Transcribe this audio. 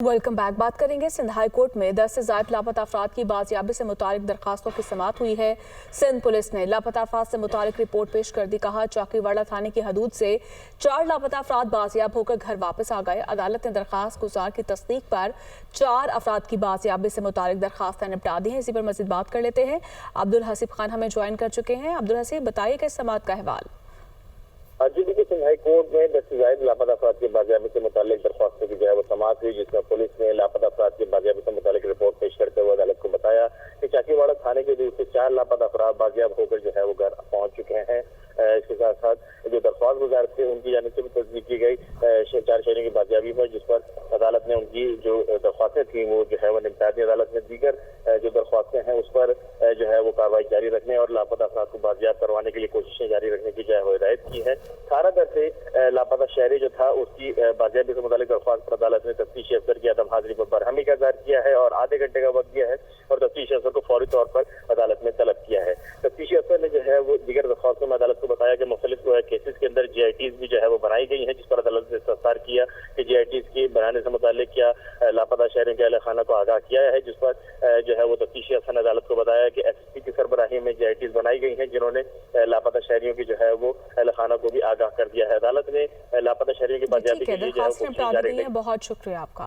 Welcome back. बात करेंगे Sindh high court में 10 से ज्यादा लापता अफराद की बाजियाबी से मुतालिक दरखास्तों की समाअत हुई है। सिंध पुलिस ने लापता अफराद से मुतालिक रिपोर्ट पेश कर दी। कहा चाकीवाड़ा थाने की हदूद से 4 लापता अफराद बाजियाब होकर घर वापस आ गए। अदालत ने दरखास्त गुजार की तस्दीक पर 4 अफराद की बाजियाबी से मुतालिक दरखास्तें निपटा दी हैं। इसी पर मजीद बात कर लेते हैं। अब्दुल हसीब खान हमें ज्वाइन कर चुके हैं। अब्दुल हसीब, बताइए कि समाअत का अहवाल। जी देखिए, सिंध हाई कोर्ट में 10 से ज्यादा लापता अफराद की बाजियाबी से मुतालिक दरख्वास्तों की जो है वो समाअत हुई, जिसमें पुलिस ने लापता अफराद की बाजियाबी से मुतालिक रिपोर्ट पेश करते हुए अदालत को बताया कि चाकीवाड़ा थाने के दूर से 4 लापता अफराद बाजियाब होकर जो है वो घर पहुंच चुके हैं। इसके साथ साथ जो दरख्वास्त गुजार थे उनकी जानिब से भी तस्दीक की गई 4 शहरों की बाजियाबी पर, जिस पर अदालत ने उनकी जो दरख्वास्तें थी वो जो है वो निपटा दी। अदालत ने दीगर जो दरख्वास्तें हैं उस पर जो है वो कार्रवाई जारी रखने और लापता अफराद को बाजियाब करवाने के लिए कोशिशें जारी रखने की जो है वो हिदायत की है। थानादर से लापता शहरी जो था उसकी बाजियाबी से मुतालिक दरख्वास्त पर अदालत ने तफ्तीशी अफसर की अदम हाजिरी पर बरहमी का इज़हार किया है और आधे घंटे का वक्त दिया है और तफ्तीशी अफसर को फौरी तौर पर अदालत में तलब किया है। तफ्तीशी अफसर ने जो है वो दीगर दरख्वास्तों में अदालत को बताया कि मुख्तलिफ केसेस के अंदर GITs भी जो है वो बनाई गई हैं, जिस पर अदालत ने इस्तफसार किया कि GITs की बनाने से मुतालिक क्या लापता शहरियों के अहल खाना को आगाह किया है, जिस पर जो है वो तफ्तीशी अफसर ने अदालत को बताया कि SSP की सरबराही में GITs बनाई गई हैं, जिन्होंने लापता शहरियों की जो है वो अहल खाना को भी आगाह कर दिया है। अदालत ने लापता शहरियों की बाजियाबी के लिए जो है बहुत शुक्रिया आपका।